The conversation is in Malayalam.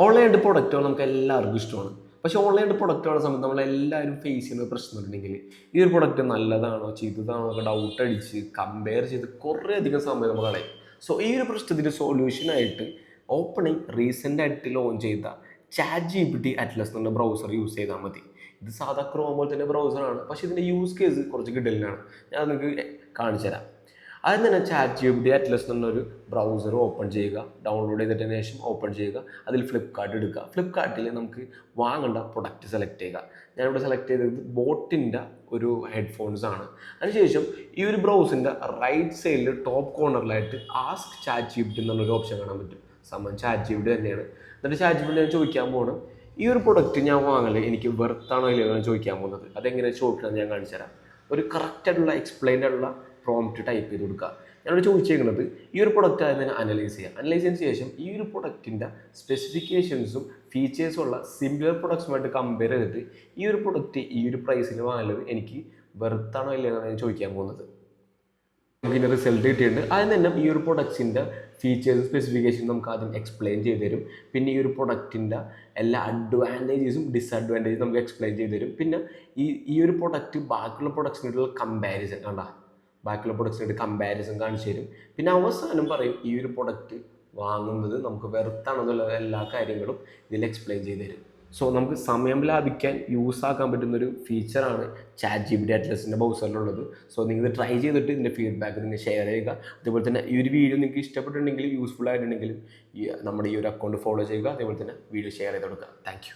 ഓൺലൈനായിട്ട് പ്രൊഡക്റ്റുകൾ നമുക്ക് എല്ലാവർക്കും ഇഷ്ടമാണ്. പക്ഷേ ഓൺലൈനായിട്ട് പ്രൊഡക്റ്റുകളുടെ സമയത്ത് നമ്മളെല്ലാവരും ഫേസ് ചെയ്യുന്ന പ്രശ്നം ഉണ്ടെങ്കിൽ ഈ ഒരു പ്രൊഡക്റ്റ് നല്ലതാണോ ചീത്തതാണോ ഒക്കെ ഡൗട്ട് അടിച്ച് കമ്പയർ ചെയ്ത് കുറേ അധികം സമയം നമ്മൾ കളയും. സോ ഈ ഒരു പ്രശ്നത്തിന് സൊല്യൂഷനായിട്ട് ഓപ്പണിങ് റീസെൻ്റ് ആയിട്ട് ലോഞ്ച് ചെയ്ത chat G P T Atlas എന്ന ബ്രൗസർ യൂസ് ചെയ്താൽ മതി. ഇത് സാധാ ക്രോം പോലെ തന്നെ ബ്രൗസറാണ്, പക്ഷേ ഇതിൻ്റെ യൂസ് കേസ് കുറച്ച് കിടലിനാണ്. ഞാൻ നിങ്ങൾക്ക് കാണിച്ചു തരാം. ആദ്യം തന്നെ chat G P T Atlas എന്നൊരു ബ്രൗസർ ഓപ്പൺ ചെയ്യുക, ഡൗൺലോഡ് ചെയ്തിട്ടതിന് ശേഷം ഓപ്പൺ ചെയ്യുക, അതിൽ ഫ്ലിപ്കാർട്ട് എടുക്കുക. ഫ്ലിപ്കാർട്ടിൽ നമുക്ക് വാങ്ങേണ്ട പ്രൊഡക്റ്റ് സെലക്ട് ചെയ്യുക. ഞാനിവിടെ സെലക്ട് ചെയ്തത് ബോട്ടിൻ്റെ ഒരു ഹെഡ്ഫോൺസ് ആണ്. അതിനുശേഷം ഈ ഒരു ബ്രൗസിൻ്റെ റൈറ്റ് സൈഡിൽ ടോപ്പ് കോർണറിലായിട്ട് ask chat G P T എന്നുള്ളൊരു ഓപ്ഷൻ കാണാൻ പറ്റും. സംഭവം ചാറ്റ് ജി പി ടി തന്നെയാണ്. എന്നിട്ട് ചാറ്റ് ജി പി ടി ഞാൻ ചോദിക്കാൻ പോകണം, ഈ ഒരു പ്രൊഡക്റ്റ് ഞാൻ വാങ്ങല് എനിക്ക് വെർത്താണോ ഇല്ലയോ എന്ന് ചോദിക്കാൻ പോകുന്നത്. അതെങ്ങനെ ചോദിക്കണമെന്ന് ഞാൻ കാണിച്ചു തരാം. ഒരു കറക്റ്റായിട്ടുള്ള എക്സ്പ്ലെയിൻഡ് ആയിട്ടുള്ള പ്രോംപ്റ്റ് ടൈപ്പ് ചെയ്ത് കൊടുക്കുക. ഞാനോട് ചോദിച്ചേക്കുന്നത് ഈ ഒരു പ്രൊഡക്റ്റ് ആയതിനെ അനലൈസ് ചെയ്യുക. അനലൈസ് ചെയ്തതിന് ശേഷം ഈ ഒരു പ്രൊഡക്റ്റിൻ്റെ സ്പെസിഫിക്കേഷൻസും ഫീച്ചേഴ്സും ഉള്ള സിമിലർ പ്രൊഡക്ട്സുമായിട്ട് കമ്പയർ ചെയ്തിട്ട് ഈ ഒരു പ്രൊഡക്റ്റ് ഈ ഒരു പ്രൈസിന് വാങ്ങുന്നത് എനിക്ക് വെറുത്താണോ ഇല്ലയോ എന്നാണ് ഞാൻ ചോദിക്കാൻ പോകുന്നത്. നമുക്കിൻ്റെ റിസൾട്ട് കിട്ടിയിട്ടുണ്ട്. ആദ്യം തന്നെ ഈ ഒരു പ്രൊഡക്ട്സിൻ്റെ ഫീച്ചേഴ്സും സ്പെസിഫിക്കേഷനും നമുക്ക് ആദ്യം എക്സ്പ്ലെയിൻ ചെയ്ത് തരും. പിന്നെ ഈ ഒരു പ്രൊഡക്റ്റിൻ്റെ എല്ലാ അഡ്വാൻറ്റേജസും ഡിസഡ്വാൻറ്റേജും നമുക്ക് എക്സ്പ്ലെയിൻ ചെയ്ത് തരും. പിന്നെ ഈ ഒരു പ്രൊഡക്റ്റ് ബാക്കിയുള്ള പ്രൊഡക്ട്സിനായിട്ടുള്ള കമ്പാരിസൺ കണ്ടാ, ബാക്കിയുള്ള പ്രൊഡക്ട്സിനായിട്ട് കമ്പാരിസൺ കാണിച്ചു തരും. പിന്നെ അവസാനം പറയും ഈ ഒരു പ്രൊഡക്റ്റ് വാങ്ങുന്നത് നമുക്ക് വെറുത്താണെന്നുള്ള എല്ലാ കാര്യങ്ങളും ഇതിൽ എക്സ്പ്ലെയിൻ ചെയ്ത് തരും. സോ നമുക്ക് സമയം ലാഭിക്കാൻ യൂസ് ആക്കാൻ പറ്റുന്നൊരു ഫീച്ചറാണ് ചാറ്റ് ജി പി ടി അറ്റ്ലസിൻ്റെ ബ്രൗസറിലുള്ളത്. സോ നിങ്ങൾ ട്രൈ ചെയ്തിട്ട് ഇതിൻ്റെ ഫീഡ്ബാക്ക് നിങ്ങൾ ഷെയർ ചെയ്യുക. അതുപോലെ തന്നെ ഈ ഒരു വീഡിയോ നിങ്ങൾക്ക് ഇഷ്ടപ്പെട്ടിട്ടുണ്ടെങ്കിൽ യൂസ്ഫുൾ ആയിട്ടുണ്ടെങ്കിലും നമ്മുടെ ഈ ഒരു അക്കൗണ്ട് ഫോളോ ചെയ്യുക. അതേപോലെ തന്നെ വീഡിയോ ഷെയർ ചെയ്ത് കൊടുക്കുക. Thank you.